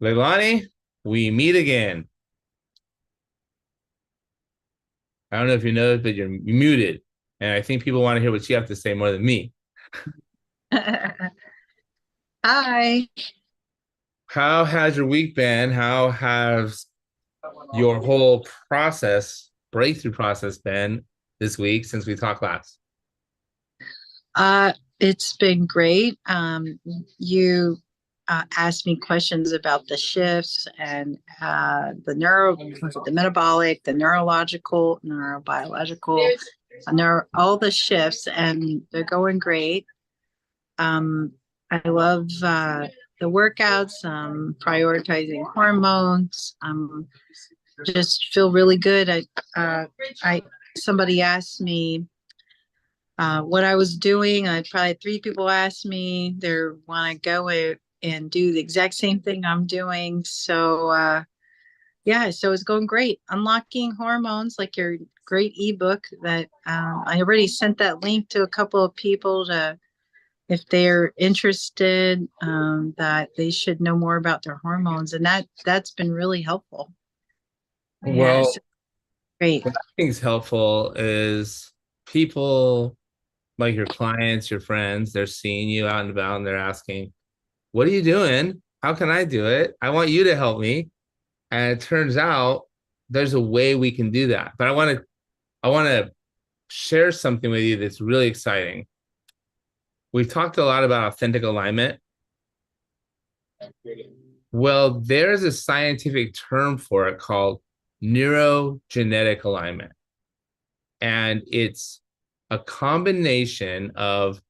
Leilani, we meet again. I don't know if you know, but you're muted. And I think people want to hear what you have to say more than me. Hi. How has your week been? How has your whole breakthrough process been this week since we talked last? It's been great. You asked me questions about the shifts and the metabolic, the neurological, neurobiological, all the shifts, and they're going great. I love the workouts, prioritizing hormones. Just feel really good. Uh, I somebody asked me what I was doing. I probably three people asked me they want to and do the exact same thing I'm doing. So it's going great. Unlocking hormones, like your great ebook that I already sent that link to a couple of people to if they're interested, that they should know more about their hormones, and that's been really helpful. Yes, Well, great. what I think is helpful is people like your clients, your friends, they're seeing you out and about and they're asking, what are you doing? How can I do it? I want you to help me. And it turns out there's a way we can do that. But I want to share something with you that's really exciting. We've talked a lot about authentic alignment. Well, there's a scientific term for it called neurogenetic alignment. And it's a combination of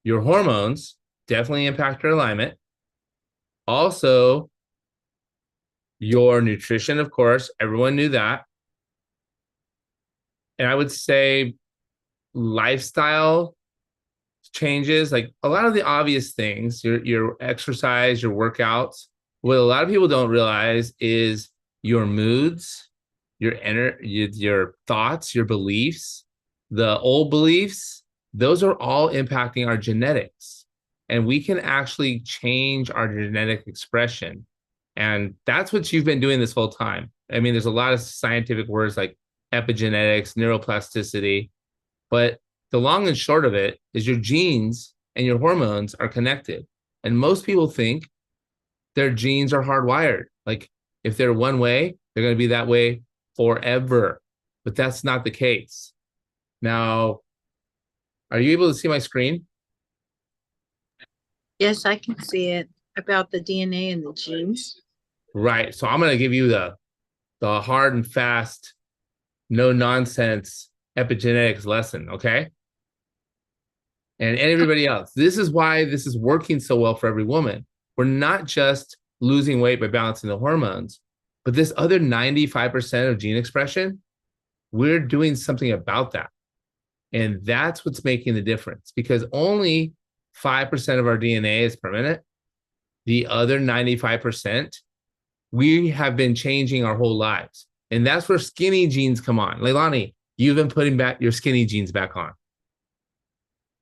your hormones definitely impact your alignment. Also, your nutrition, of course, everyone knew that. And I would say lifestyle changes, like a lot of the obvious things, your exercise, your workouts. What a lot of people don't realize is your moods, your thoughts, your beliefs, the old beliefs, those are all impacting our genetics. And we can actually change our genetic expression. And that's what you've been doing this whole time. I mean, there's a lot of scientific words like epigenetics, neuroplasticity, but the long and short of it is your genes and your hormones are connected. And most people think their genes are hardwired. Like if they're one way, they're going to be that way forever. But that's not the case. Now, are you able to see my screen? Yes, I can see it about the DNA and the genes. Right. So I'm going to give you the hard and fast, no nonsense epigenetics lesson. Okay. And everybody else. This is why this is working so well for every woman. We're not just losing weight by balancing the hormones, but this other 95% of gene expression, we're doing something about that. And that's what's making the difference because only 5% of our DNA is permanent. The other 95%, we have been changing our whole lives. And that's where skinny genes come on. Leilani, you've been putting back your skinny genes back on.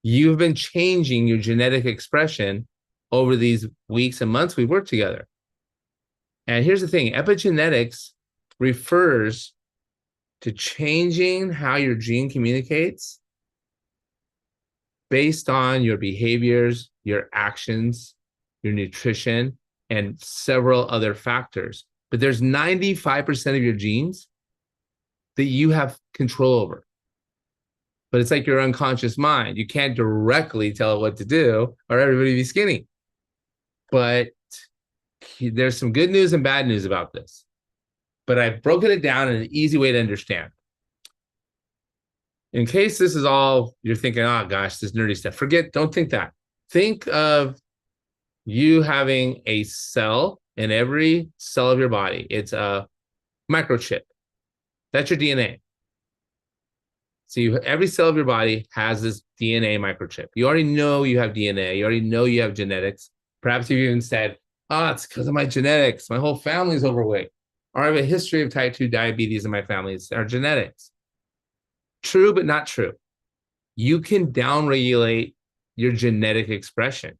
You've been changing your genetic expression over these weeks and months we've worked together. And here's the thing, epigenetics refers to changing how your gene communicates based on your behaviors, your actions, your nutrition, and several other factors. But there's 95% of your genes that you have control over. But it's like your unconscious mind. You can't directly tell it what to do or everybody be skinny. But there's some good news and bad news about this. But I've broken it down in an easy way to understand. In case this is all you're thinking, oh gosh, this nerdy stuff, don't think that. Think of you having a cell in every cell of your body. It's a microchip. That's your DNA. So every cell of your body has this DNA microchip. You already know you have DNA. You already know you have genetics. Perhaps you've even said, oh, it's because of my genetics. My whole family's overweight. Or I have a history of type 2 diabetes in my family. It's our genetics. True, but not true. You can downregulate your genetic expression.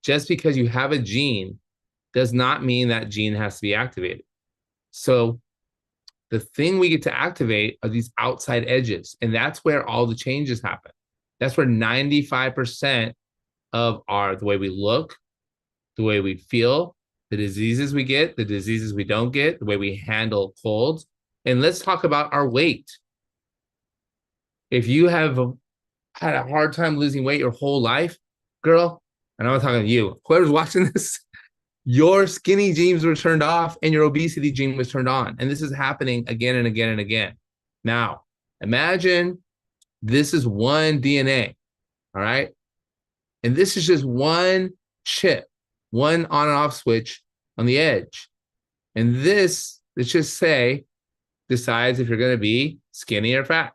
Just because you have a gene does not mean that gene has to be activated. So the thing we get to activate are these outside edges, and that's where all the changes happen. That's where 95% of the way we look, the way we feel, the diseases we get, the diseases we don't get, the way we handle colds. And let's talk about our weight. If you have had a hard time losing weight your whole life, girl, and I'm not talking to you, whoever's watching this, your skinny genes were turned off and your obesity gene was turned on. And this is happening again and again and again. Now, imagine this is one DNA, all right? And this is just one chip, one on and off switch on the edge. And this, let's just say, decides if you're going to be skinny or fat.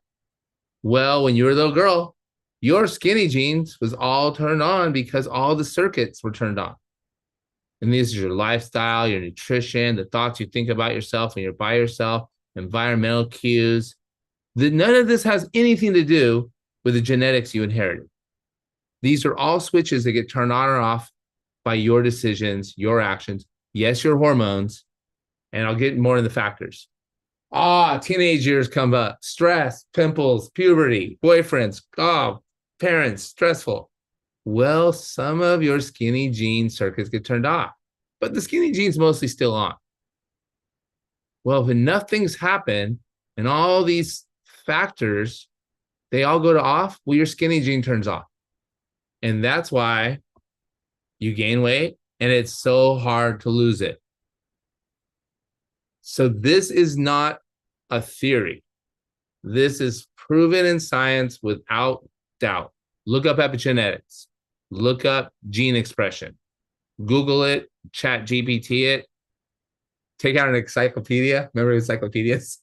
Well, when you were a little girl, your skinny genes was all turned on because all the circuits were turned on. And these are your lifestyle, your nutrition, the thoughts you think about yourself when you're by yourself, environmental cues. None of this has anything to do with the genetics you inherited. These are all switches that get turned on or off by your decisions, your actions. Yes, your hormones. And I'll get more in the factors. Teenage years come up. Stress, pimples, puberty, boyfriends, parents, stressful. Well, some of your skinny gene circuits get turned off, but the skinny gene's mostly still on. Well, if enough things happen and all these factors, they all go to off, well, your skinny gene turns off. And that's why you gain weight and it's so hard to lose it. So this is not a theory. This is proven in science without doubt. Look up epigenetics. Look up gene expression. Google it, chat GPT it. Take out an encyclopedia. Remember encyclopedias?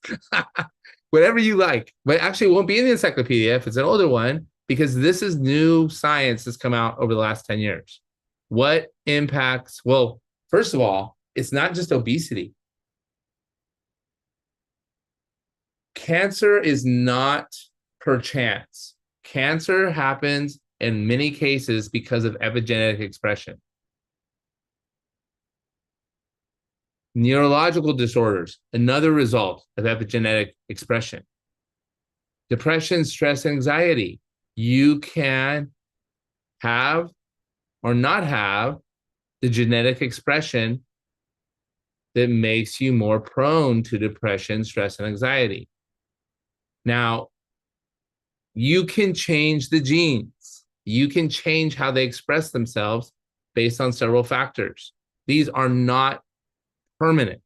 Whatever you like. But actually, it won't be in the encyclopedia if it's an older one, because this is new science that's come out over the last 10 years. What impacts? Well, first of all, it's not just obesity. Cancer is not per chance. Cancer happens in many cases because of epigenetic expression. Neurological disorders, another result of epigenetic expression. Depression, stress, anxiety. You can have or not have the genetic expression that makes you more prone to depression, stress, and anxiety. Now, you can change the genes. You can change how they express themselves based on several factors. These are not permanent.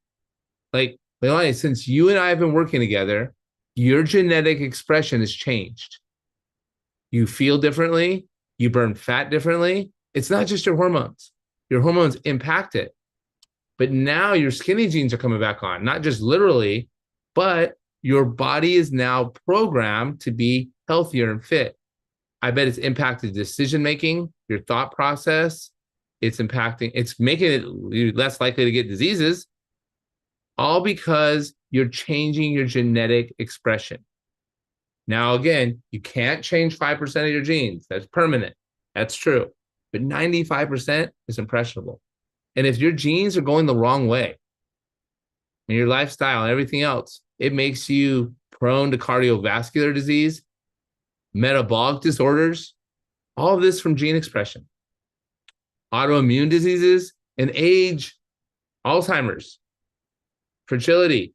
Like, Leilani, since you and I have been working together, your genetic expression has changed. You feel differently. You burn fat differently. It's not just your hormones. Your hormones impact it. But now your skinny genes are coming back on, not just literally, but your body is now programmed to be healthier and fit. I bet it's impacted decision-making, your thought process. It's making it less likely to get diseases, all because you're changing your genetic expression. Now, again, you can't change 5% of your genes. That's permanent. That's true. But 95% is impressionable. And if your genes are going the wrong way, and your lifestyle and everything else, it makes you prone to cardiovascular disease, metabolic disorders, all of this from gene expression. Autoimmune diseases and age, Alzheimer's, fragility,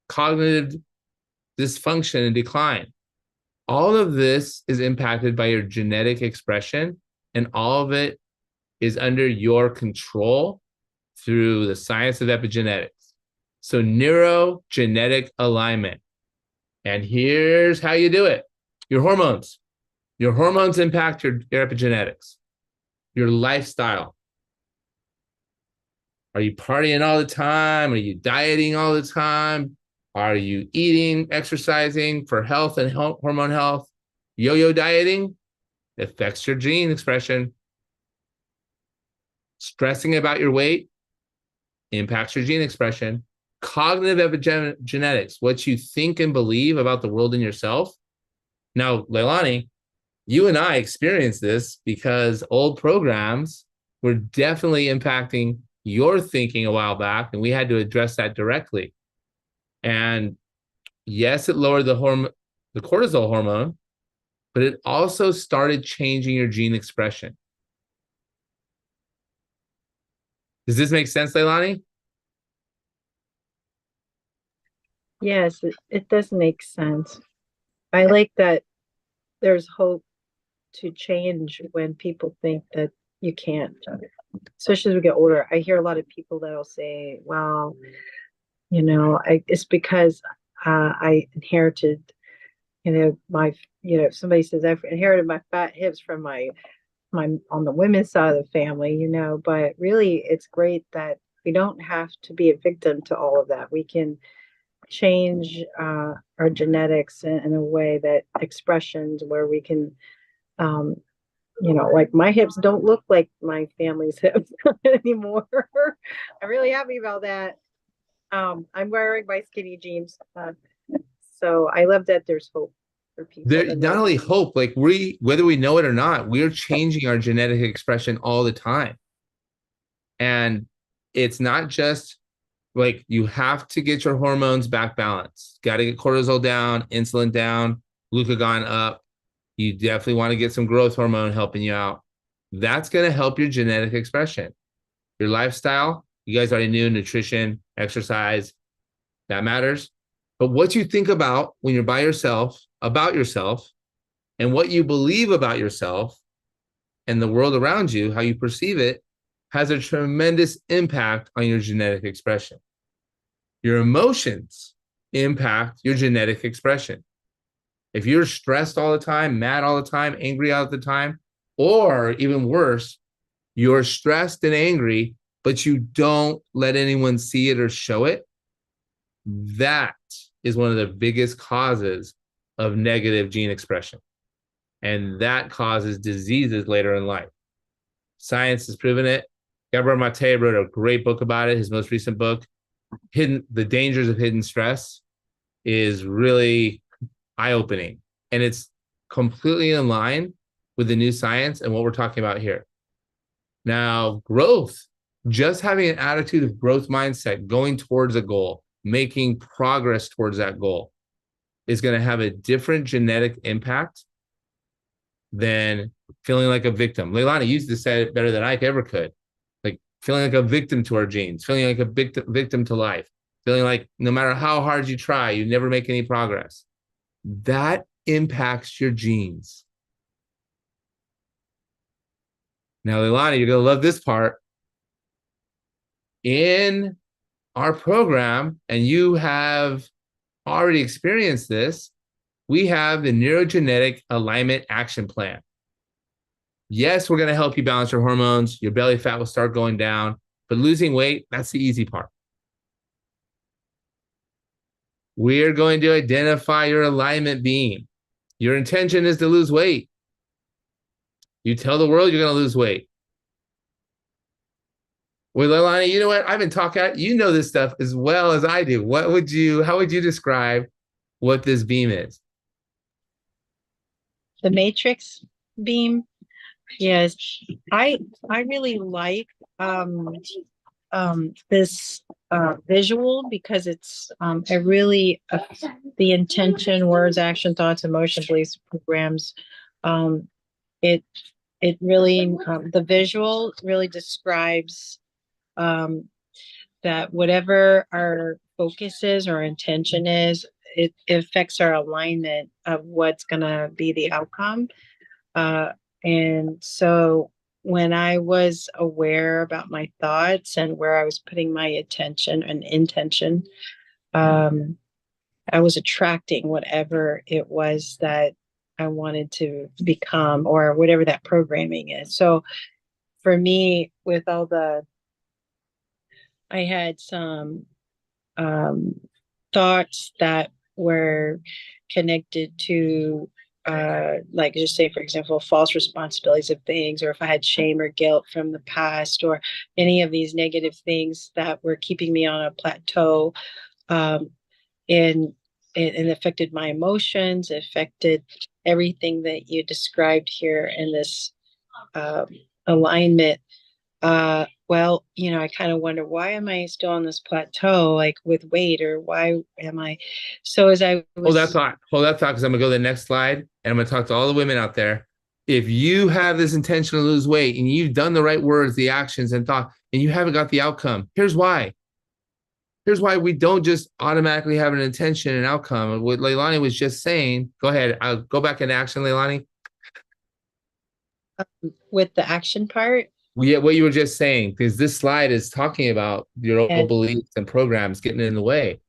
cognitive dysfunction and decline. All of this is impacted by your genetic expression, and all of it is under your control through the science of epigenetics. So neurogenetic alignment. And here's how you do it. Your hormones. Your hormones impact your epigenetics. Your lifestyle. Are you partying all the time? Are you dieting all the time? Are you eating, exercising for health and hormone health? Yo-yo dieting affects your gene expression. Stressing about your weight impacts your gene expression. Cognitive epigenetics, what you think and believe about the world and yourself. Now, Leilani, you and I experienced this because old programs were definitely impacting your thinking a while back, and we had to address that directly. And yes, it lowered the cortisol hormone, but it also started changing your gene expression. Does this make sense, Leilani? Yes, it does make sense. I like that there's hope to change when people think that you can't, especially as we get older. I hear a lot of people that'll say, well, it's because I inherited, somebody says I've inherited my fat hips from my on the women's side of the family, but really it's great that we don't have to be a victim to all of that. We can change our genetics in a way that expressions where we can, like my hips don't look like my family's hips anymore. I'm really happy about that. I'm wearing my skinny jeans. So I love that there's hope for people. There not only hope, like whether we know it or not, we're changing our genetic expression all the time. And it's not just like you have to get your hormones back balanced. Got to get cortisol down, insulin down, glucagon up. You definitely want to get some growth hormone helping you out. That's going to help your genetic expression. Your lifestyle, you guys already knew nutrition, exercise, that matters. But what you think about when you're by yourself, about yourself, and what you believe about yourself and the world around you, how you perceive it, has a tremendous impact on your genetic expression. Your emotions impact your genetic expression. If you're stressed all the time, mad all the time, angry all the time, or even worse, you're stressed and angry, but you don't let anyone see it or show it, that is one of the biggest causes of negative gene expression. And that causes diseases later in life. Science has proven it. Gabor Mate wrote a great book about it. His most recent book, The Dangers of Hidden Stress, is really eye-opening. And it's completely in line with the new science and what we're talking about here. Now, growth, just having an attitude of growth mindset, going towards a goal, making progress towards that goal, is going to have a different genetic impact than feeling like a victim. Leilani used to say it better than I ever could. Like feeling like a victim to our genes, feeling like a victim to life, feeling like no matter how hard you try, you never make any progress. That impacts your genes. Now, Leilani, you're going to love this part. In our program, and you have already experienced this, we have the neurogenetic alignment action plan. Yes, we're going to help you balance your hormones. Your belly fat will start going down, but losing weight, that's the easy part. We're going to identify your alignment beam. Your intention is to lose weight. You tell the world you're going to lose weight. Well, Leilani, you know what? I've been talking, you know this stuff as well as I do. How would you describe what this beam is? The matrix beam. Yes, I really like this visual because it's the intention, words, action, thoughts, emotion, beliefs, programs. It really the visual really describes that whatever our focus is or intention is, it affects our alignment of what's going to be the outcome. And so when I was aware about my thoughts and where I was putting my attention and intention, I was attracting whatever it was that I wanted to become or whatever that programming is. So for me, I had some thoughts that were connected to like just say for example false responsibilities of things, or if I had shame or guilt from the past, or any of these negative things that were keeping me on a plateau, and it affected my emotions, it affected everything that you described here in this alignment. well, I kind of wonder, why am I still on this plateau, like with weight, or why am I? So as I Hold that was, thought. Hold that thought, because I'm gonna go to the next slide and I'm gonna talk to all the women out there. If you have this intention to lose weight and you've done the right words, the actions, and thought, and you haven't got the outcome, here's why. Here's why we don't just automatically have an intention and outcome. What Leilani was just saying. Go ahead. I'll go back into action, Leilani. with the action part. Yeah, what you were just saying, because this slide is talking about your old And beliefs and programs getting in the way.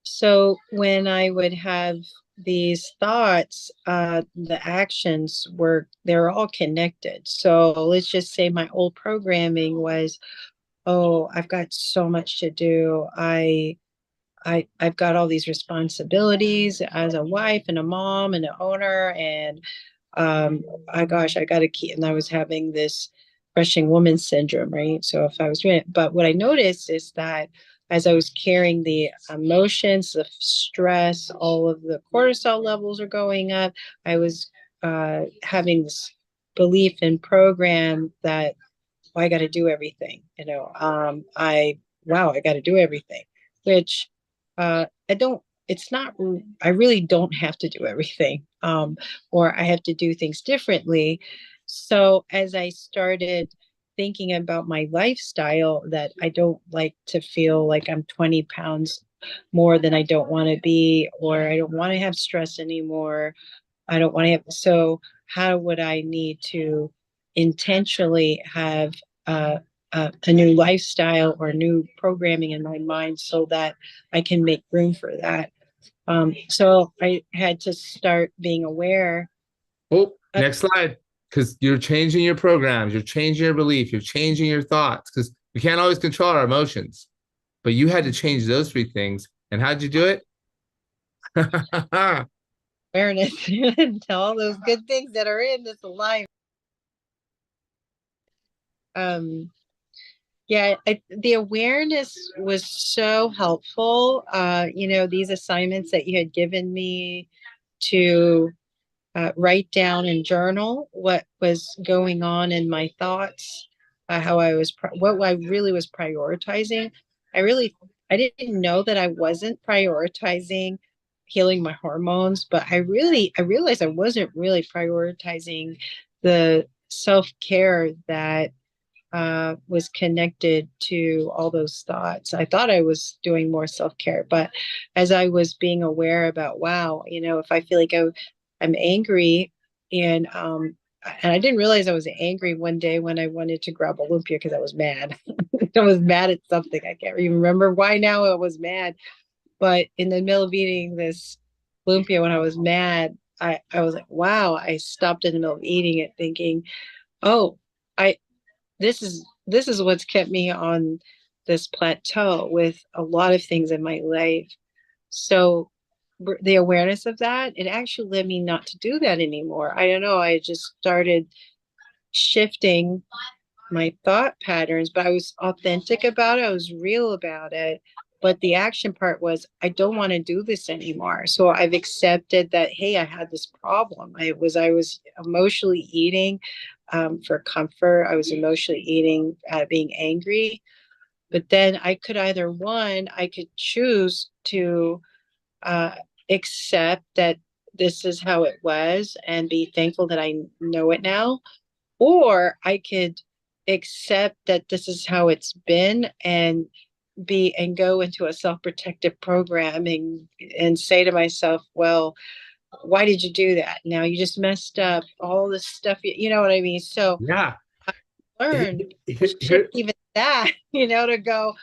so when I would have these thoughts, the actions they're all connected. So let's just say my old programming was, oh, I've got so much to do. I've got all these responsibilities as a wife and a mom and an owner, and I gosh, I got to keep. And I was having this crushing woman syndrome, right? So if I was doing it, but what I noticed is that as I was carrying the emotions, the stress, all of the cortisol levels are going up. I was having this belief and program that, well, I got to do everything. I got to do everything, which I don't. It's not. I really don't have to do everything, or I have to do things differently. So as I started thinking about my lifestyle, that I don't like to feel like I'm 20 pounds more than I don't want to be, or I don't want to have stress anymore. I don't want to have. So how would I need to intentionally have a new lifestyle or new programming in my mind so that I can make room for that? So I had to start being aware. Oh, Of, next slide. Because you're changing your programs, you're changing your belief, you're changing your thoughts. Because we can't always control our emotions, but you had to change those three things. And how'd you do it? awareness and all those good things that are in this life. Um, Yeah, the awareness was so helpful. These assignments that you had given me to write down and journal what was going on in my thoughts, how what I really was prioritizing. I really, I didn't know that I wasn't prioritizing healing my hormones, but I realized I wasn't really prioritizing the self-care that was connected to all those thoughts. I thought I was doing more self care, but as I was being aware about, wow, if I feel like I'm angry, and I didn't realize I was angry one day when I wanted to grab a lumpia because I was mad. I was mad at something. I can't even remember why now I was mad, but in the middle of eating this lumpia when I was mad, I was like, wow, I stopped in the middle of eating it thinking, oh, I this is what's kept me on this plateau with a lot of things in my life. So the awareness of that, it actually led me not to do that anymore. I don't know. I just started shifting my thought patterns, but I was authentic about it. I was real about it. But the action part was, I don't want to do this anymore. So I've accepted that, hey, I had this problem. I was emotionally eating for comfort. I was emotionally eating out of being angry. But then I could either one, I could choose to uh, accept that this is how it was and be thankful that I know it now, or I could accept that this is how it's been and go into a self-protective program and say to myself, well, why did you do that? Now you just messed up all this stuff, you know what I mean? So Yeah. learn to shift even that, to go,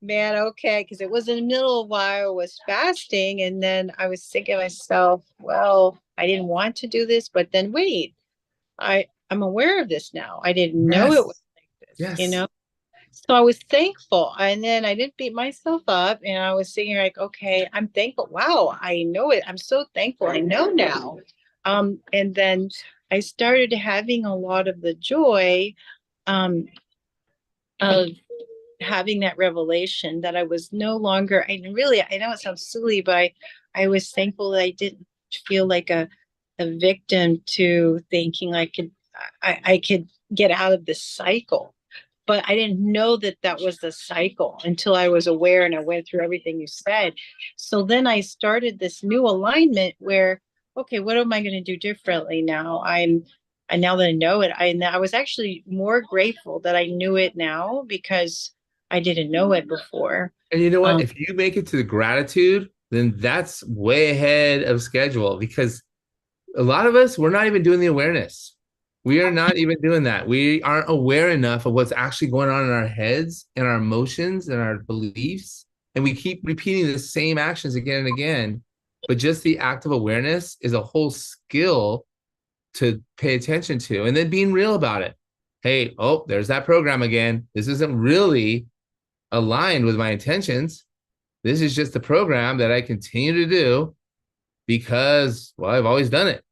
man, okay, because it was in the middle of while I was fasting, and then I was thinking to myself, well, I didn't want to do this, but then wait, I'm aware of this now. I didn't know it was Yes. like this. Yes. So I was thankful. And then I didn't beat myself up. And I was thinking, like, okay, I'm thankful. Wow, I know it. I'm so thankful. I know now. And then I started having a lot of the joy um, of having that revelation that I was no longer, I know it sounds silly, but I was thankful that I didn't feel like a victim to thinking I could get out of this cycle. but I didn't know that that was the cycle until I was aware and I went through everything you said. So then I started this new alignment where, okay, what am I going to do differently now? And now that I know it, I was actually more grateful that I knew it now because I didn't know it before. And you know what? Um, If you make it to the gratitude, then that's way ahead of schedule because a lot of us, we're not even doing the awareness. We are not even doing that. We aren't aware enough of what's actually going on in our heads and our emotions and our beliefs. And we keep repeating the same actions again and again. But just the act of awareness is a whole skill to pay attention to and then being real about it. Hey, oh, there's that program again. This isn't really aligned with my intentions. This is just a program that I continue to do because, well, I've always done it.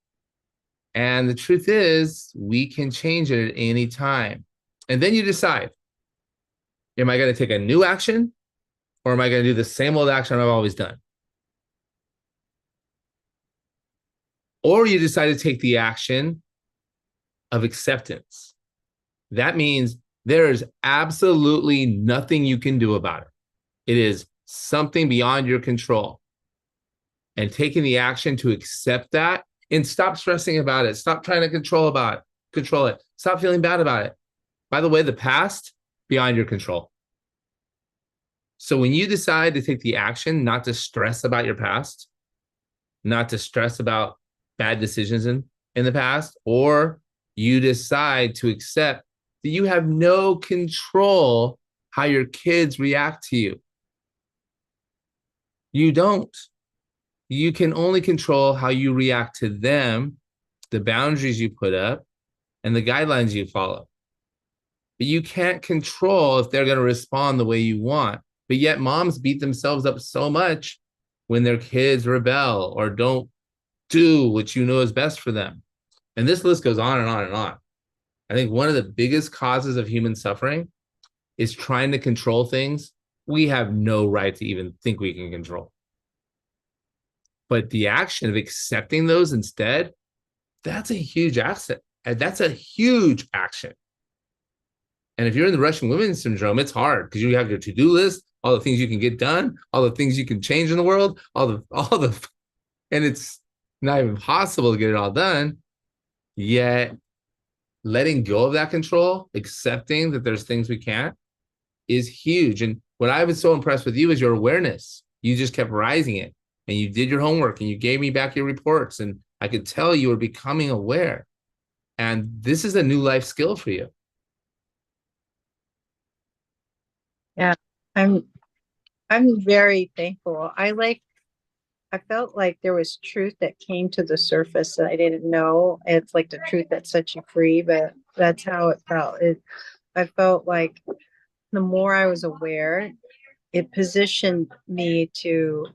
And the truth is, we can change it at any time. And then you decide, am I going to take a new action or am I going to do the same old action I've always done? Or you decide to take the action of acceptance. That means there is absolutely nothing you can do about it. It is something beyond your control. And taking the action to accept that and stop stressing about it. Stop trying to control it. Stop feeling bad about it. By the way, the past, beyond your control. So when you decide to take the action, not to stress about your past, not to stress about bad decisions in the past, or you decide to accept that you have no control how your kids react to you. You don't. You can only control how you react to them, the boundaries you put up, and the guidelines you follow. But you can't control if they're going to respond the way you want. But yet moms beat themselves up so much when their kids rebel or don't do what you know is best for them. And this list goes on and on and on. I think one of the biggest causes of human suffering is trying to control things we have no right to even think we can control. But the action of accepting those instead, that's a huge asset. And that's a huge action. And if you're in the Russian women syndrome, it's hard because you have your to-do list, all the things you can get done, all the things you can change in the world, and it's not even possible to get it all done. Yet letting go of that control, accepting that there's things we can't, is huge. And what I was so impressed with you is your awareness. You just kept rising it and you did your homework and you gave me back your reports. And I could tell you were becoming aware. And this is a new life skill for you. yeah, I'm I'm very thankful. I felt like there was truth that came to the surface that I didn't know. It's like the truth that sets you free, but that's how it felt. I felt like the more I was aware, it positioned me to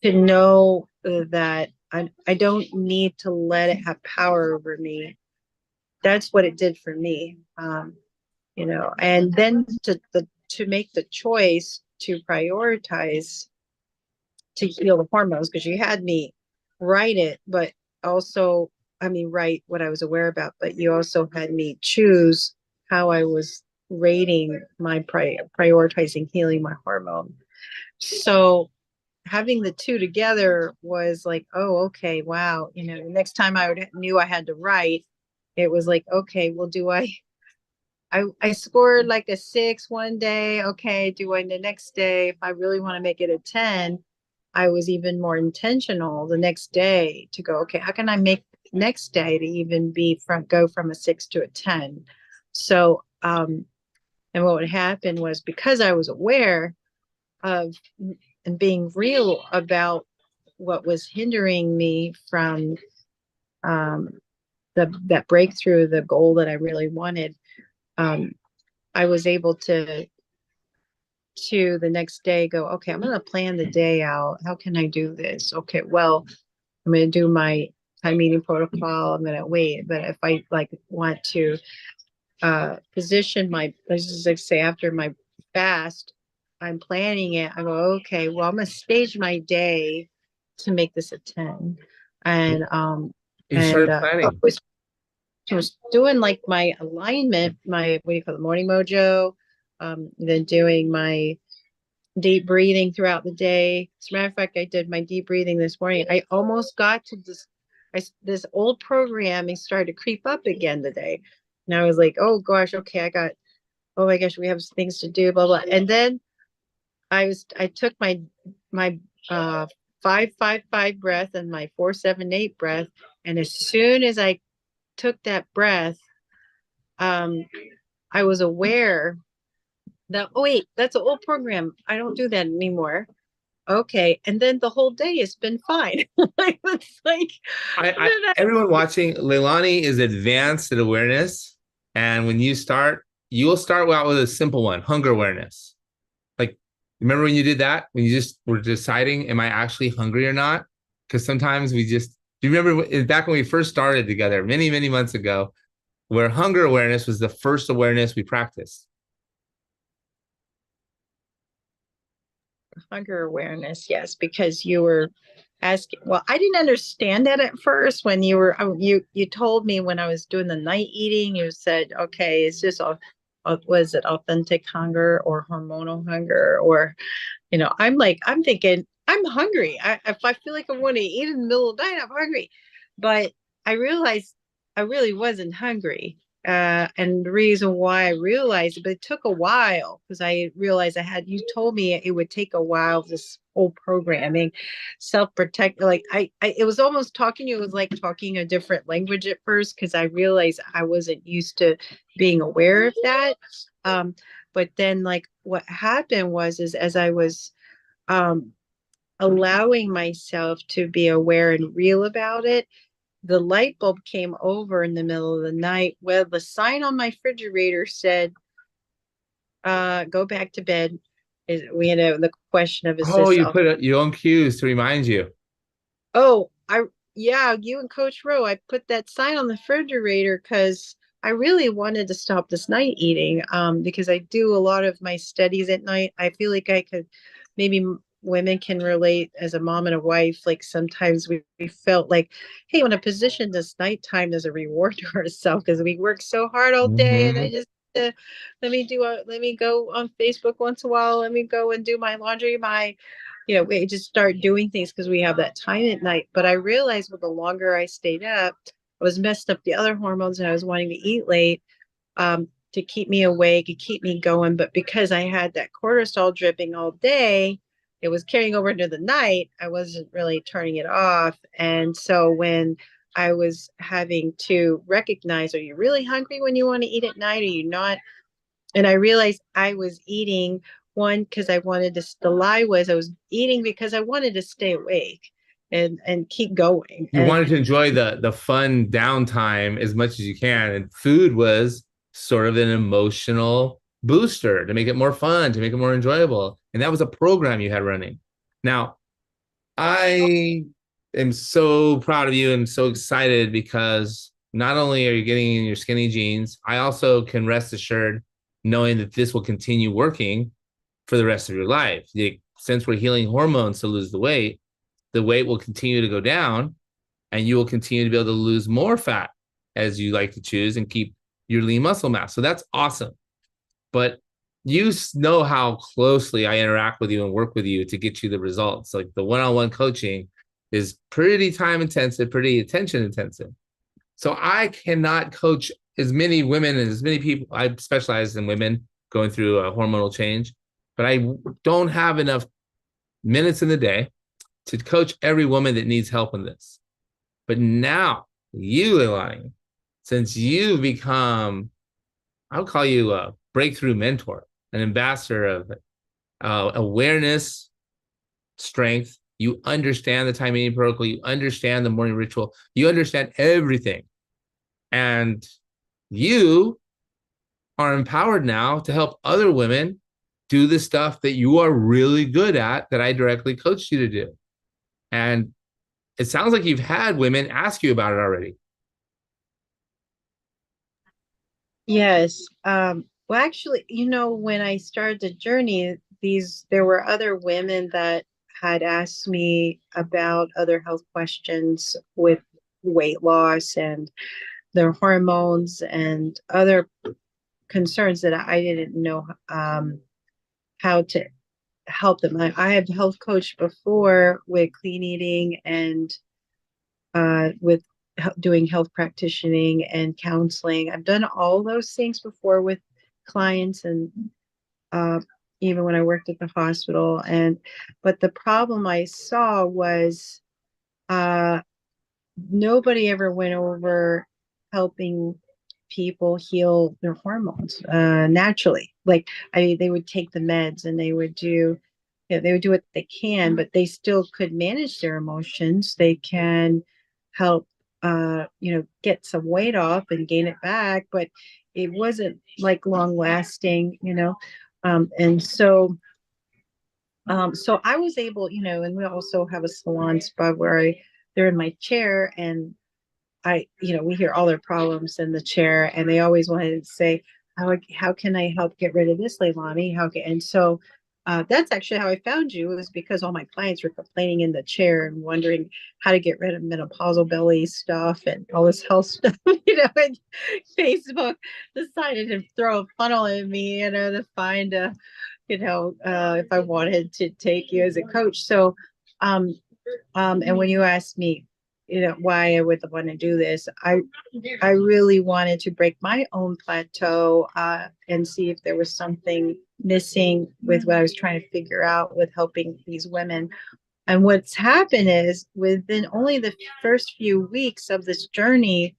know that I don't need to let it have power over me. That's what it did for me. And then to make the choice to prioritize to heal the hormones, because you had me write it, but also, I mean, write what I was aware about, but you also had me choose how I was rating my prioritizing healing my hormone. So having the two together was like, oh, okay, wow. The next time knew I had to write, it was like, okay, well, I scored like a 6 one day. Okay, do I the next day, if I really want to make it a 10, I was even more intentional the next day to go, okay, how can I make next day to even go from a 6 to a 10? So, and what would happen was because I was aware of and being real about what was hindering me from um, that breakthrough, the goal that I really wanted, um, I was able to the next day go, okay, I'm going to plan the day out. How can I do this? Okay, well, I'm going to do my time meeting protocol. I'm going to wait. But if I want to position let's just like say after my fast, I'm planning it. I go, okay, well, I'm going to stage my day to make this a 10. And, You started planning. was doing like my alignment, my what do you call it, morning mojo, then doing my deep breathing throughout the day. As a matter of fact, I did my deep breathing this morning. I almost got to this old programming started to creep up again today. And I was like, oh gosh, okay, oh my gosh, we have things to do, blah blah. And then I took my 5-5-5 breath and my 4-7-8 breath. And as soon as I took that breath, um, I was aware that, oh wait, that's an old program. I don't do that anymore. Okay. And then the whole day has been fine. It's like, Everyone watching, Leilani is advanced at awareness. And when you start, you'll start out with a simple one, hunger awareness. Like, remember when you did that? When you just were deciding, am I actually hungry or not? Because sometimes we just, do you remember back when we first started together many, many months ago, where hunger awareness was the first awareness we practiced? hunger awareness, yes, because you were asking. Well, I didn't understand that at first when you were you told me when I was doing the night eating. You said, okay, is this all? Was it authentic hunger or hormonal hunger? Or, I'm like, I'm thinking I'm hungry. If I feel like I want to eat in the middle of the night, I'm hungry. But I realized I really wasn't hungry. And the reason why I realized it, but it took a while because I realized you told me it would take a while, this whole programming, self-protect. Like it was almost talking, it was like talking a different language at first because I realized I wasn't used to being aware of that. But then like what happened is as I was um, allowing myself to be aware and real about it, the light bulb came over in the middle of the night. Well, the sign on my refrigerator said, go back to bed. We had the question of, is Oh, this you off? put your own cues to remind you. Oh, yeah, you and Coach Rowe, I put that sign on the refrigerator because I really wanted to stop this night eating, because I do a lot of my studies at night. I feel like I could, maybe women can relate as a mom and a wife. Like sometimes we felt like, hey, I want to position this nighttime as a reward to ourselves because we work so hard all day, and I Mhm. just let me go on Facebook once in a while. Let me go and do my laundry, we just start doing things because we have that time at night. But I realized the longer I stayed up, I was messed up the other hormones and I was wanting to eat late, to keep me awake and keep me going. But because I had that cortisol dripping all day, it was carrying over into the night. I wasn't really turning it off. And so when I was having to recognize, are you really hungry when you want to eat at night? Are you not? And I realized I was eating, one, because I wanted to, the lie was I was eating because I wanted to stay awake and keep going. You wanted to enjoy the fun downtime as much as you can, and food was sort of an emotional booster to make it more fun, to make it more enjoyable, and that was a program you had running. Now, I am so proud of you and so excited because not only are you getting in your skinny jeans, I also can rest assured knowing that this will continue working for the rest of your life. Since we're healing hormones to lose the weight will continue to go down, and you will continue to be able to lose more fat as you like to choose and keep your lean muscle mass. So that's awesome. But you know how closely I interact with you and work with you to get you the results. Like the one-on-one coaching is pretty time intensive, pretty attention intensive. So I cannot coach as many women and as many people. I specialize in women going through a hormonal change, but I don't have enough minutes in the day to coach every woman that needs help in this. But now, you, Leilani, since you've become, I'll call you a breakthrough mentor, an ambassador of awareness, strength. You understand the time eating protocol. You understand the morning ritual. You understand everything. And you are empowered now to help other women do the stuff that you are really good at that I directly coached you to do. And it sounds like you've had women ask you about it already. Yes. Well, actually, when I started the journey, there were other women that had asked me about other health questions with weight loss, and their hormones and other concerns that I didn't know how to help them. I have health coached before with clean eating and with doing health practicing and counseling. I've done all those things before with clients and uh, even when I worked at the hospital. But the problem I saw was uh, nobody ever went over helping people heal their hormones naturally. Like, I mean, they would take the meds and they would do, they would do what they can, but they still could manage their emotions. They can help, get some weight off and gain it back, but it wasn't like long lasting, and so I was able, and we also have a salon spa where they're in my chair and we hear all their problems in the chair, and they always wanted to say, how can I help get rid of this, Leilani? And so that's actually how I found you, was because all my clients were complaining in the chair and wondering how to get rid of menopausal belly stuff and all this health stuff. And Facebook decided to throw a funnel at me, to find if I wanted to take you as a coach. So, and when you asked me, why I would want to do this, I really wanted to break my own plateau and see if there was something missing with what I was trying to figure out with helping these women. And what's happened is within only the first few weeks of this journey,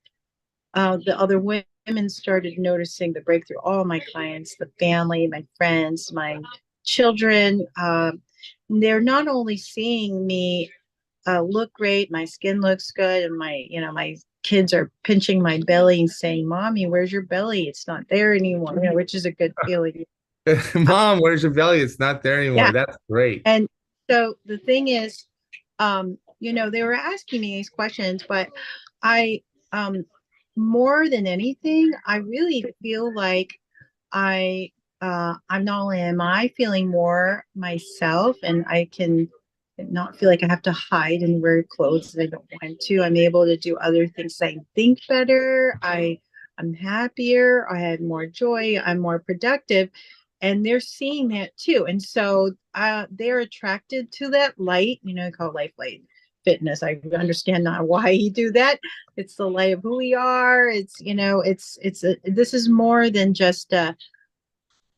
the other women started noticing the breakthrough. All my clients, the family, my friends, my children, they're not only seeing me look great, my skin looks good, and my kids are pinching my belly and saying, "Mommy, where's your belly? It's not there anymore," which is a good feeling. Mom, where's your belly? It's not there anymore. Yeah. That's great. And so the thing is, they were asking me these questions, but I, more than anything, I really feel like I, I'm not only am I feeling more myself, and I can not feel like I have to hide and wear clothes that I don't want to. I'm able to do other things. I think better. I'm happier. I had more joy. I'm more productive, and they're seeing that too. And so they're attracted to that light. Called life light fitness. I understand not why you do that. It's the light of who we are. This is more than just an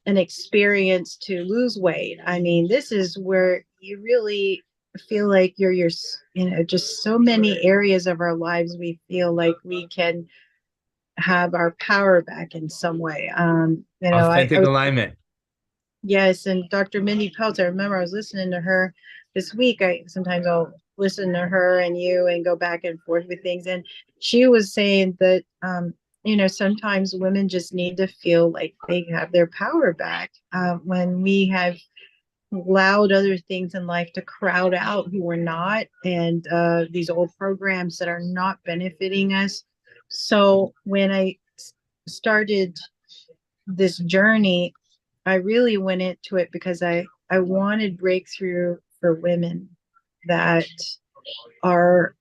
experience to lose weight. I mean, this is where you really feel like you're just so many areas of our lives we feel like we can have our power back in some way. I Authentic was, alignment. yes, and Dr. Mindy Peltz, I remember I was listening to her this week. I'll listen to her and you and go back and forth with things, and she was saying that sometimes women just need to feel like they have their power back when we have allowed other things in life to crowd out who we're not, and these old programs that are not benefiting us. So when I started this journey, I really went into it because I wanted breakthrough for women that are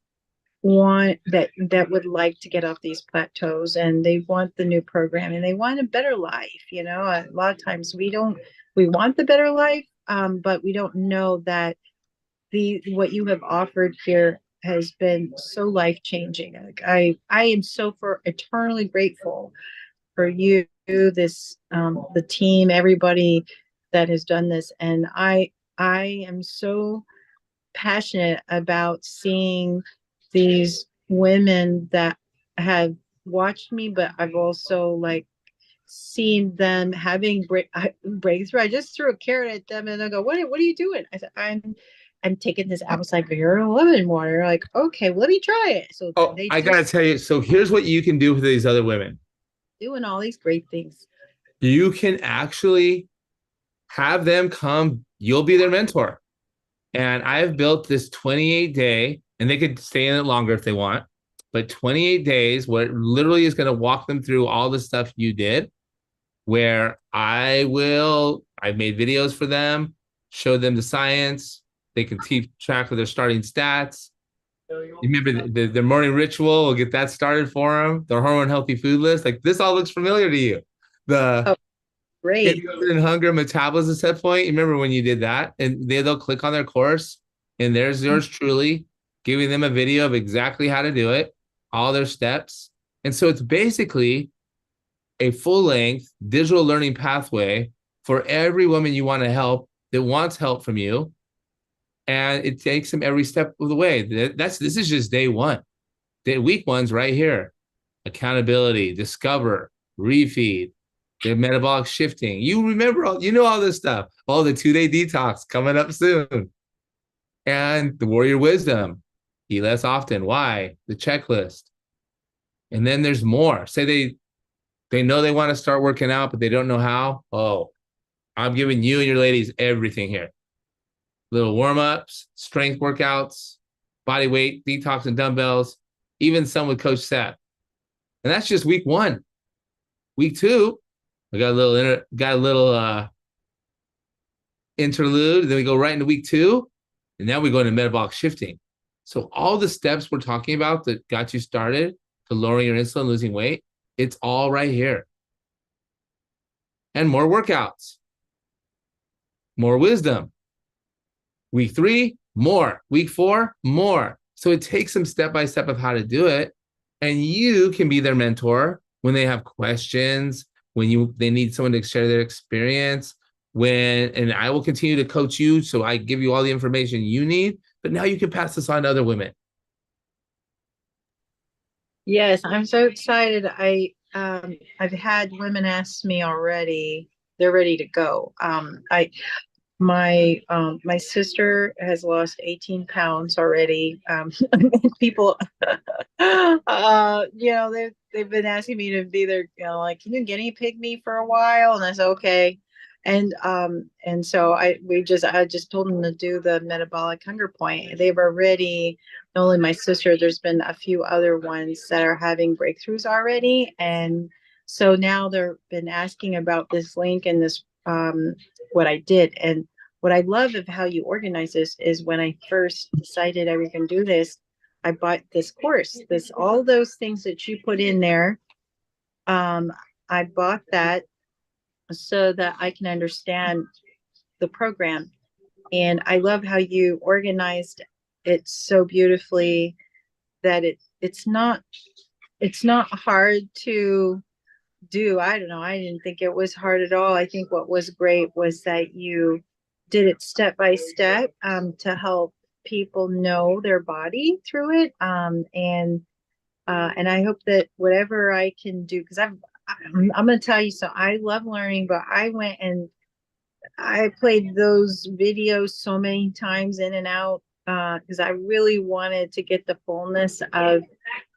that would like to get off these plateaus, and they want the new program and they want a better life. A lot of times we want the better life, but we don't know that the what you have offered here has been so life changing. Like, I am so for eternally grateful for you, the team, everybody that has done this, and I am so passionate about seeing these women that have watched me, but I've also like seen them having breakthrough. I just threw a carrot at them and they go, what are you doing? I said, I'm taking this apple cider vinegar and lemon water. Like, okay, let me try it. So Oh, they I just gotta tell you. So here's what you can do for these other women. doing all these great things. You can actually have them come. You'll be their mentor. And I've built this 28-day, and they could stay in it longer if they want, but 28 days where it literally is going to walk them through all the stuff you did, where I've made videos for them, show them the science. They can keep track of their starting stats. You remember the morning ritual? We'll get that started for them. The hormone healthy food list. Like this all looks familiar to you. The Oh, great. and hunger metabolism set point. You remember when you did that? And they'll click on their course, and there's yours truly, giving them a video of exactly how to do it, all their steps. And so it's basically a full-length digital learning pathway for every woman you want to help that wants help from you. And it takes them every step of the way. This is just day one. Week one's right here. Accountability, discover, refeed, the metabolic shifting. You remember all, you know all this stuff. Oh, the 2-day detox coming up soon. And the warrior wisdom. Eat less often. Why? The checklist. And then there's more. Say they know they want to start working out, but they don't know how. Oh, I'm giving you and your ladies everything here. Little warm-ups, strength workouts, body weight, detox and dumbbells, even some with Coach Seth. And that's just week one. Week two, we got a little interlude. Then we go right into week two, and now we go into metabolic shifting. So all the steps we're talking about that got you started to lowering your insulin, losing weight, it's all right here. And more workouts, more wisdom. Week three, more. Week four, more. So it takes them step by step of how to do it. And you can be their mentor when they have questions, when they need someone to share their experience, and I will continue to coach you. So I give you all the information you need, but now you can pass this on to other women. Yes, I'm so excited. I've had women ask me already, they're ready to go. My sister has lost 18 pounds already. People they've been asking me to be there, like, can you guinea pig me for a while? And I said, okay. And so I just told them to do the metabolic hunger point. They've already, not only my sister, there's been a few other ones that are having breakthroughs already. And so now they've been asking about this link and this what I did. And what I love of how you organize this is when I first decided I was going to do this, I bought this course, all those things that you put in there. I bought that so that I can understand the program. And I love how you organized it so beautifully that it's not hard to do. I don't know. I didn't think it was hard at all. I think what was great was that you did it step by step to help people know their body through it. And I hope that whatever I can do, because I'm going to tell you, so I love learning, but I went and I played those videos so many times in and out because I really wanted to get the fullness of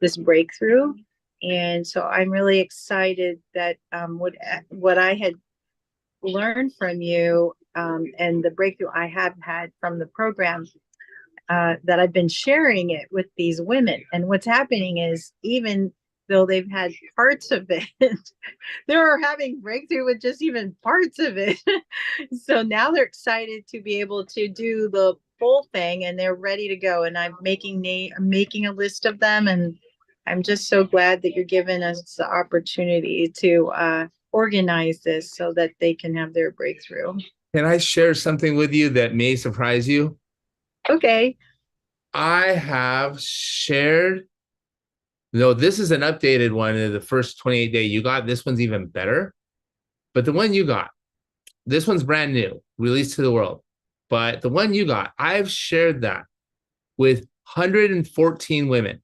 this breakthrough. And so I'm really excited that what I had learned from you and the breakthrough I have had from the program, that I've been sharing it with these women. And what's happening is, even though they've had parts of it, they're having breakthrough with just even parts of it. So now they're excited to be able to do the full thing, and they're ready to go. And I'm making a list of them, and I'm just so glad that you're giving us the opportunity to organize this so that they can have their breakthrough. Can I share something with you that may surprise you? Okay. I have shared, no, this is an updated one of the first 28 day you got. This one's even better. But the one you got, this one's brand new, released to the world. But the one you got, I've shared that with 114 women.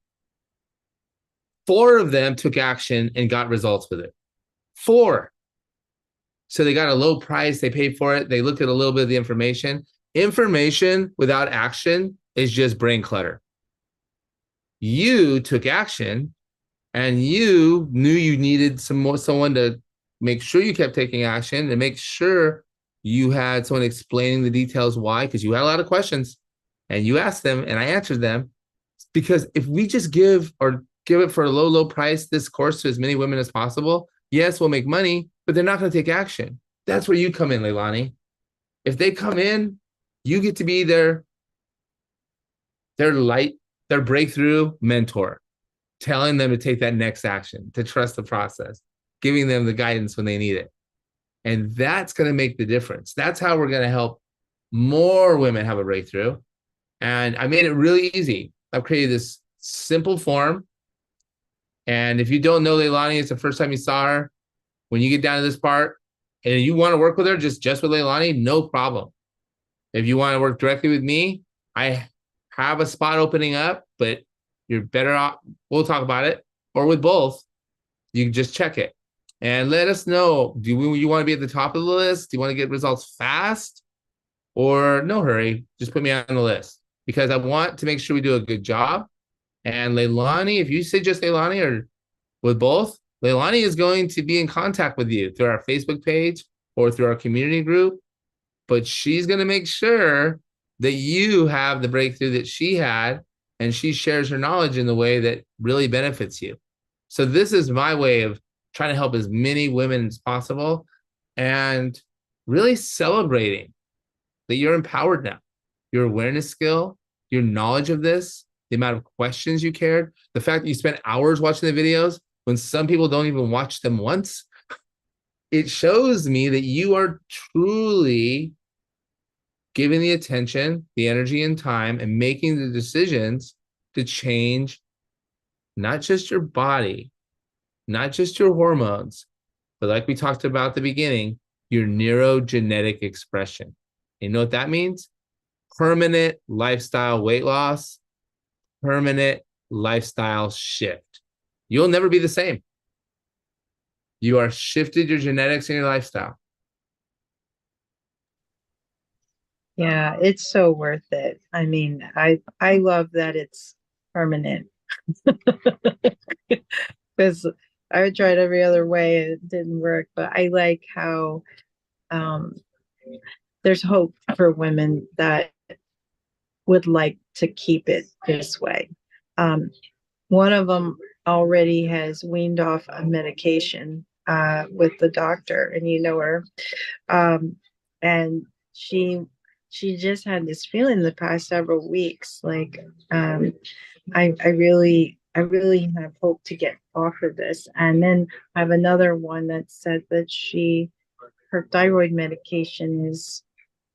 4 of them took action and got results with it. 4. So they got a low price. They paid for it. They looked at a little bit of the information. Information without action is just brain clutter. You took action, and you knew you needed someone to make sure you kept taking action, and make sure you had someone explaining the details why, because you had a lot of questions, and you asked them, and I answered them. Because if we just give it for a low price, this course, to as many women as possible, yes, we'll make money, but they're not going to take action. That's where you come in, Leilani. If they come in, you get to be their light, their breakthrough mentor, telling them to take that next action, to trust the process, giving them the guidance when they need it. And that's going to make the difference. That's how we're going to help more women have a breakthrough. And I made it really easy. I've created this simple form. And if you don't know Leilani, it's the first time you saw her, when you get down to this part and you want to work with her, just with Leilani, no problem. If you want to work directly with me, I have a spot opening up, but you're better off. We'll talk about it. Or with both, you can just check it and let us know. Do you want to be at the top of the list? Do you want to get results fast? Or no hurry, just put me on the list, because I want to make sure we do a good job. And Leilani, if you say just Leilani or with both, Leilani is going to be in contact with you through our Facebook page or through our community group. But she's going to make sure that you have the breakthrough that she had, and she shares her knowledge in the way that really benefits you. So this is my way of trying to help as many women as possible and really celebrating that you're empowered now. Your awareness skill, your knowledge of this, the amount of questions you cared, the fact that you spent hours watching the videos when some people don't even watch them once, it shows me that you are truly giving the attention, the energy, and time, and making the decisions to change not just your body, not just your hormones, but like we talked about at the beginning, your neurogenetic expression. You know what that means? Permanent lifestyle weight loss, permanent lifestyle shift. You'll never be the same. You are shifted your genetics and your lifestyle. Yeah, it's so worth it. I mean, I love that it's permanent because I tried every other way, it didn't work. But I like how um, there's hope for women that would like to keep it this way. Um, one of them already has weaned off a medication with the doctor, and you know her. And she just had this feeling the past several weeks, like I really have hope to get off of this. And then I have another one that said that her thyroid medication is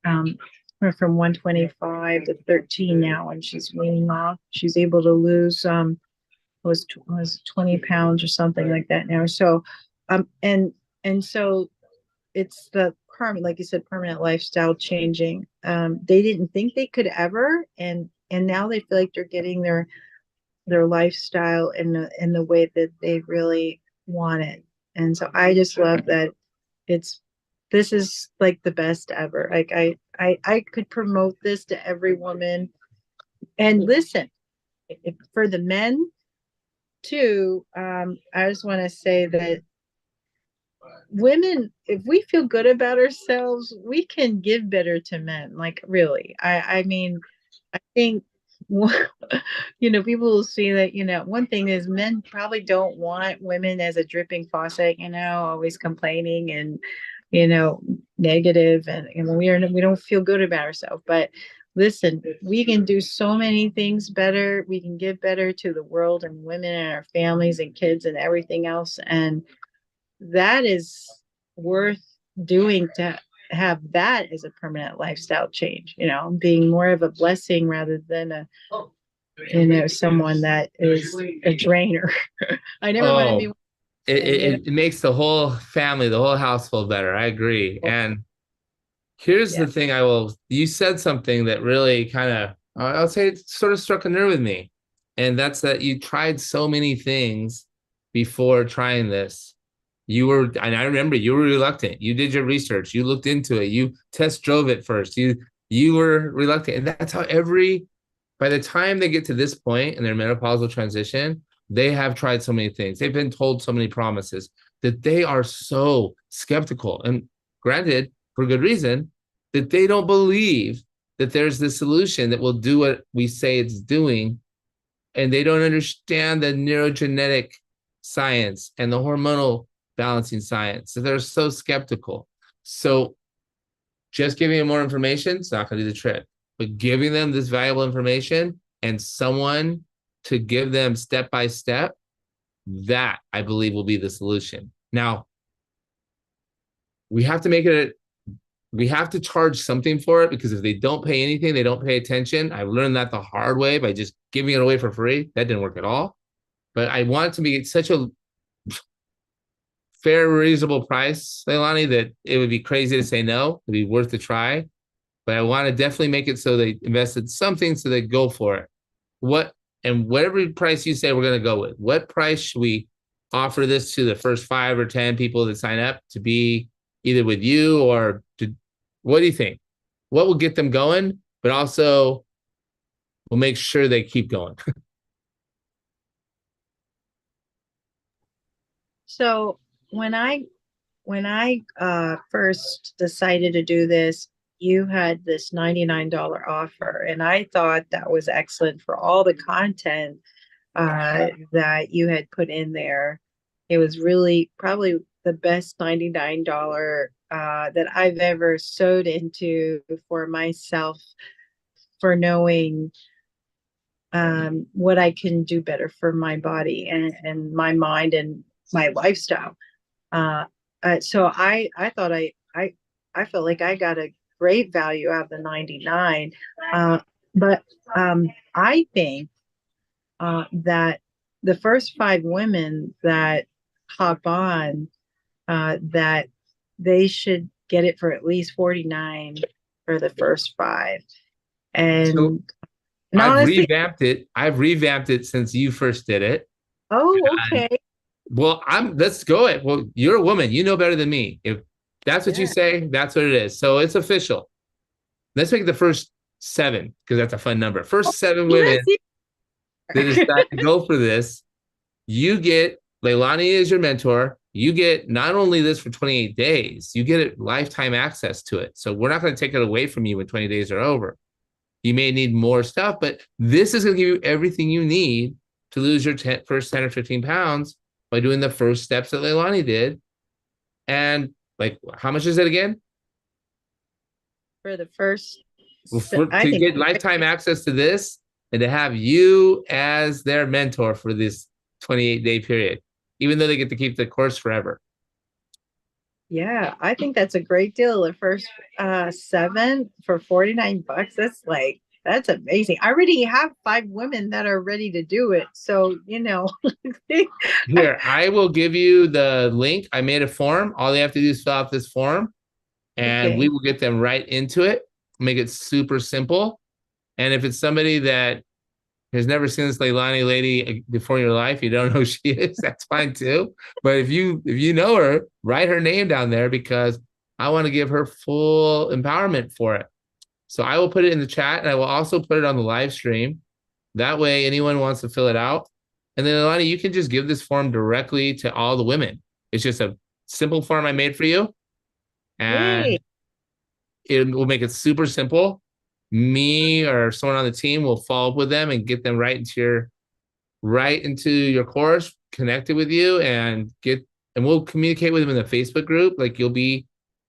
went from 125 to 13 now, and she's weaning off. She's able to lose was 20 pounds or something like that now. So and so it's the permanent, like you said, permanent lifestyle changing. They didn't think they could ever, and now they feel like they're getting their lifestyle in the way that they really want it. And so I just love that it's this is like the best ever. Like I could promote this to every woman. And listen, for the men too, I just want to say that women, if we feel good about ourselves, we can give better to men. Like really, I mean, I think people will see that. One thing is men probably don't want women as a dripping faucet. Always complaining and negative, and we don't feel good about ourselves. But listen, we can do so many things better. We can give better to the world and women and our families and kids and everything else, and that is worth doing, to have that as a permanent lifestyle change, being more of a blessing rather than someone that is a drainer. I never want to be. It makes the whole family, the whole household better. I agree. And here's the thing, you said something that really kind of, I'll say it sort of struck a nerve with me. And that's that you tried so many things before trying this. And I remember you were reluctant. You did your research. You looked into it. You test drove it first. You were reluctant. And that's how by the time they get to this point in their menopausal transition, they have tried so many things. They've been told so many promises that they are so skeptical. And granted, for good reason, that they don't believe that there's the solution that will do what we say it's doing. And they don't understand the neurogenetic science and the hormonal balancing science. So they're so skeptical. So just giving them more information is not going to do the trick. But giving them this valuable information and someone to give them step by step, that I believe will be the solution. Now, we have to make it we have to charge something for it, because if they don't pay anything, they don't pay attention. I learned that the hard way by just giving it away for free. That didn't work at all. But I want it to be such a fair, reasonable price, Leilani, that it would be crazy to say no. It'd be worth a try. But I want to definitely make it so they invested something, so they go for it. Whatever price you say we're going to go with, what price should we offer this to the first 5 or 10 people that sign up to be either with you, or what do you think? What will get them going, but also will make sure they keep going? So when I first decided to do this, you had this $99 offer, and I thought that was excellent for all the content that you had put in there. It was really probably the best $99 that I've ever sewed into for myself, for knowing what I can do better for my body and my mind and my lifestyle. So I thought I felt like I got a great value out of the 99. But I think that the first 5 women that hop on, that they should get it for at least 49 for the first 5. So And honestly, I've revamped it since you first did it. oh, okay. Well, let's go it. Well, you're a woman. You know better than me. If that's what you Yeah. say, that's what it is. So it's official. Let's make it the first 7, because that's a fun number. First 7 women that decide to go for this. You get Leilani as your mentor. You get not only this for 28 days, you get lifetime access to it. So we're not going to take it away from you when 20 days are over. You may need more stuff, but this is going to give you everything you need to lose your first 10 or 15 pounds by doing the first steps that Leilani did. And like, how much is it again? For the first, I To think, get lifetime access to this and to have you as their mentor for this 28-day period, even though they get to keep the course forever. yeah, I think that's a great deal. The first 7 for $49. That's amazing. I already have 5 women that are ready to do it. So, Here, I will give you the link. I made a form. All they have to do is fill out this form, and we okay. will get them right into it. Make it super simple. And if it's somebody that has never seen this Leilani lady before in your life, you don't know who she is, that's fine too. But if you know her, write her name down there, because I want to give her full empowerment for it. So I will put it in the chat, and I will also put it on the live stream. That way, anyone who wants to fill it out. And then, Leilani, you can just give this form directly to all the women. It's just a simple form I made for you. And Yay. it will make it super simple. Me or someone on the team will follow up with them and get them right into your course, connected with you, and we'll communicate with them in the Facebook group. Like, you'll be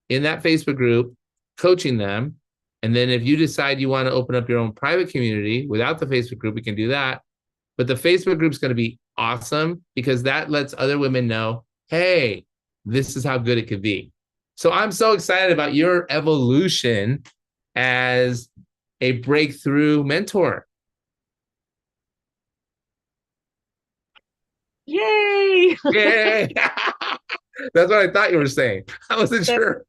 in that Facebook group coaching them. And then if you decide you want to open up your own private community without the Facebook group, we can do that. But the Facebook group is going to be awesome, because that lets other women know, hey, this is how good it could be. So I'm so excited about your evolution as a breakthrough mentor. Yay. Yay! That's what I thought you were saying. I wasn't sure.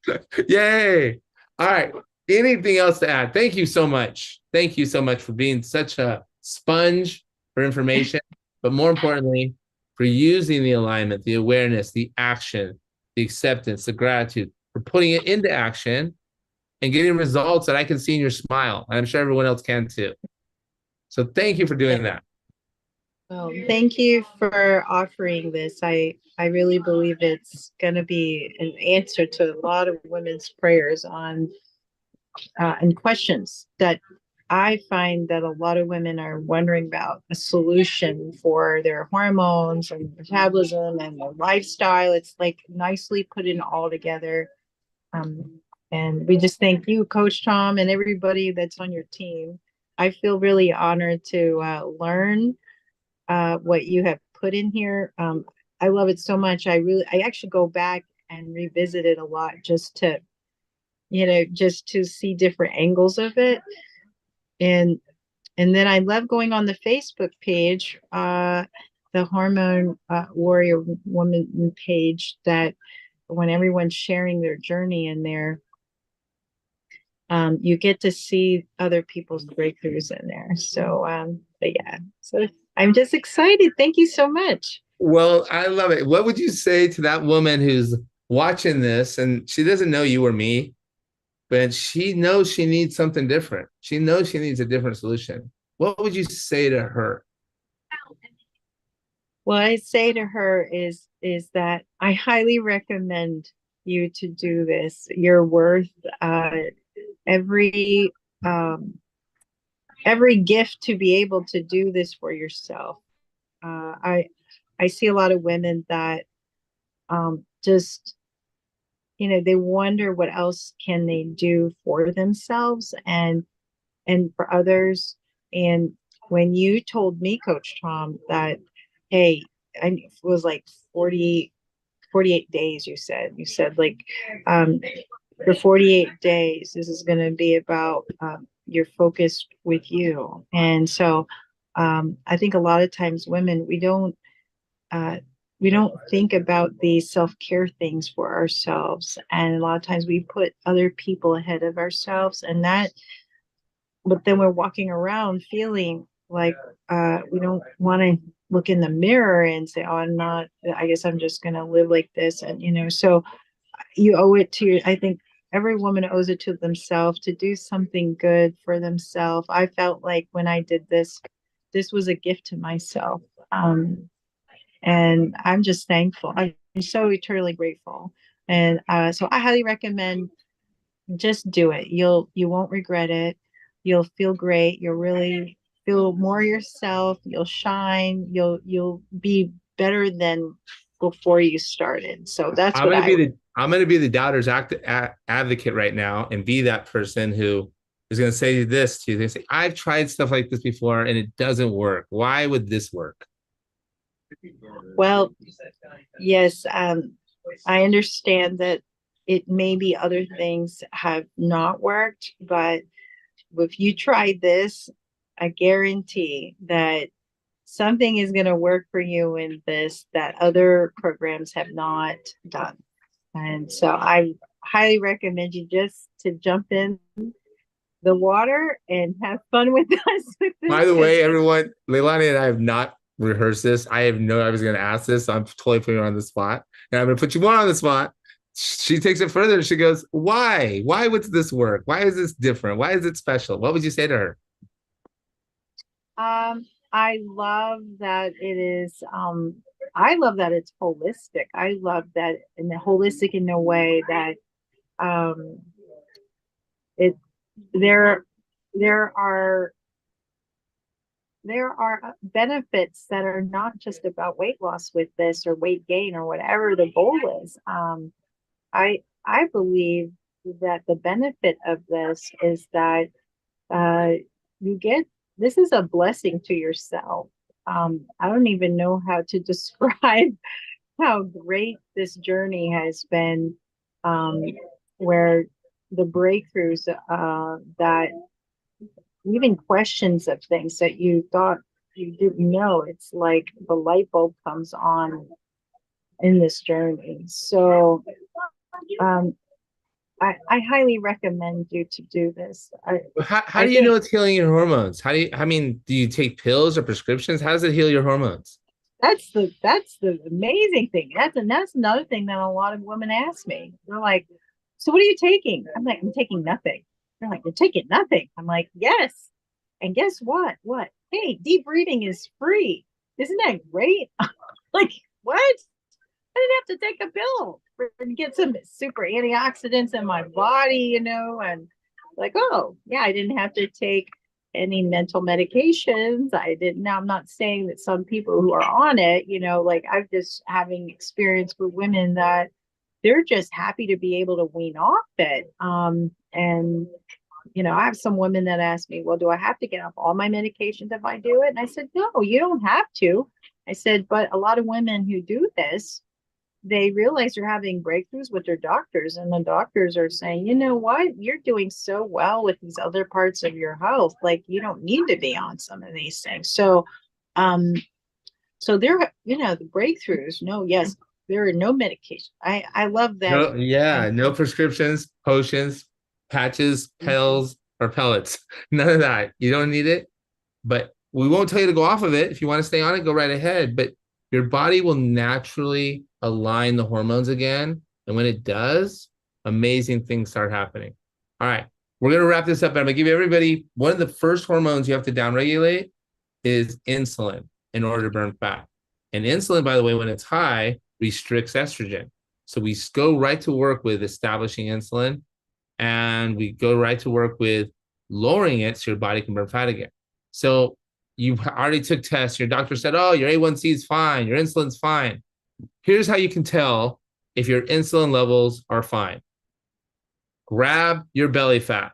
Yay! All right. Anything else to add? Thank you so much. Thank you so much for being such a sponge for information, but more importantly, for using the alignment, the awareness, the action, the acceptance, the gratitude, for putting it into action and getting results that I can see in your smile. And I'm sure everyone else can too. So thank you for doing that. Well, thank you for offering this. I really believe it's going to be an answer to a lot of women's prayers on and questions that I find that a lot of women are wondering about a solution for their hormones and metabolism and their lifestyle. It's like nicely put in all together. And we just thank you, Coach Tom, and everybody that's on your team. I feel really honored to learn what you have put in here. I love it so much. I actually go back and revisit it a lot just to, just to see different angles of it. And and then I love going on the Facebook page, the Hormone Warrior Woman page, that when everyone's sharing their journey in there, you get to see other people's breakthroughs in there. So, but yeah, so I'm just excited. Thank you so much. Well, I love it. What would you say to that woman who's watching this and she doesn't know you or me, but she knows she needs something different? She knows she needs a different solution. What would you say to her? What I say to her is that I highly recommend you to do this. You're worth every um, every gift to be able to do this for yourself. I see a lot of women that just they wonder what else can they do for themselves and for others. And when you told me, Coach Tom, that, hey, it was like 48 days, you said like, for 48 days, this is going to be about your focus with you. And so I think a lot of times women, uh, we don't think about these self-care things for ourselves. And a lot of times we put other people ahead of ourselves, and that, but then we're walking around feeling like we don't want to look in the mirror and say, oh, I guess I'm just going to live like this. And, so you owe it to, I think every woman owes it to themselves to do something good for themselves. I felt like when I did this was a gift to myself. And I'm just thankful. I'm so eternally grateful. And so I highly recommend, just do it. You won't regret it. You'll feel great. You'll really feel more yourself. You'll shine. You'll be better than before you started. So that's what I. I'm gonna be the advocate right now and be that person who is gonna say this to you. They say, I've tried stuff like this before and it doesn't work. Why would this work? Well, yes, I understand that it may be other things have not worked, but if you tried this, I guarantee that something is going to work for you in this that other programs have not done. And so I highly recommend you just to jump in the water and have fun with us with By this. the way, everyone, Leilani and I have not rehearsed this. I have no, I was going to ask this. So I'm totally putting her on the spot. And I'm going to put you more on the spot. She takes it further. She goes, why? Why would this work? Why is this different? Why is it special? What would you say to her? I love that it is, I love that it's holistic. I love that in the holistic in a way that um, it there there are benefits that are not just about weight loss with this or weight gain or whatever the goal is. I believe that the benefit of this is that uh, you get, this is a blessing to yourself. I don't even know how to describe how great this journey has been, um, where the breakthroughs that even questions of things that you thought you didn't know, it's like the light bulb comes on in this journey. So um, I highly recommend you to do this. How I do you know think it's healing your hormones? How do you, I mean, do you take pills or prescriptions? How does it heal your hormones? that's the amazing thing. That's another thing that a lot of women ask me. They're like, "So what are you taking?" I'm like, "I'm taking nothing." They're like, "You're taking nothing." I'm like, "Yes." And guess what? What? Hey, deep breathing is free. Isn't that great? Like, what? I didn't have to take a pill and get some super antioxidants in my body, and like, oh, yeah, I didn't have to take any mental medications. I didn't. Now, I'm not saying that some people who are on it, like I'm just having experience with women that they're just happy to be able to wean off it. And I have some women that ask me, well, do I have to get off all my medications if I do it? And I said, no, you don't have to. I said, but a lot of women who do this, they realize they're having breakthroughs with their doctors, and the doctors are saying, you know what, you're doing so well with these other parts of your health, like you don't need to be on some of these things. Um, so there, the breakthroughs. No, yes, there are no medication. I love that. No, yeah, And no prescriptions, potions, patches, mhm, pills, or pellets. None of that. You don't need it. But we won't tell you to go off of it. If you want to stay on it, go right ahead. But your body will naturally align the hormones again. And when it does, amazing things start happening. All right. We're going to wrap this up. And I'm going to give everybody one of the first hormones you have to downregulate is insulin in order to burn fat. And insulin, by the way, when it's high, restricts estrogen. So we go right to work with establishing insulin, and we go right to work with lowering it so your body can burn fat again. So you already took tests. Your doctor said, oh, your A1C is fine. Your insulin's fine. Here's how you can tell if your insulin levels are fine. Grab your belly fat.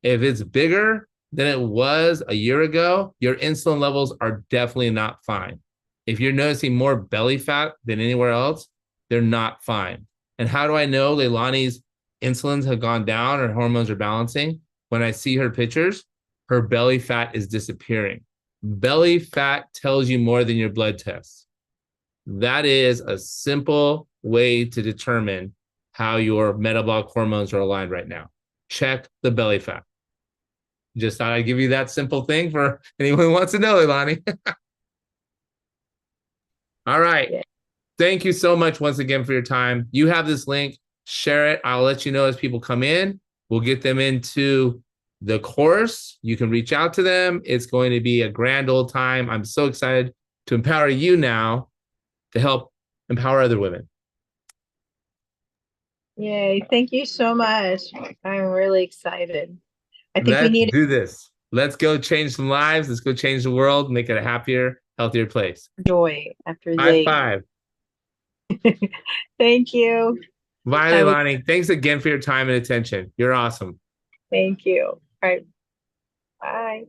If it's bigger than it was a year ago, your insulin levels are definitely not fine. If you're noticing more belly fat than anywhere else, they're not fine. And how do I know Leilani's insulins have gone down or hormones are balancing? When I see her pictures, her belly fat is disappearing. Belly fat tells you more than your blood tests. That is a simple way to determine how your metabolic hormones are aligned right now. Check the belly fat. Just thought I'd give you that simple thing for anyone who wants to know, Ilani. All right. yeah. Thank you so much once again for your time. You have this link. Share it. I'll let you know as people come in. We'll get them into the course. You can reach out to them. It's going to be a grand old time. I'm so excited to empower you now to help empower other women. Yay. Thank you so much. I'm really excited. I think we Let's need do this. Let's go change some lives. Let's go change the world, make it a happier, healthier place. joy after High the. five. Thank you. Bye, Have a, Leilani. Thanks again for your time and attention. You're awesome. thank you. All right. Bye.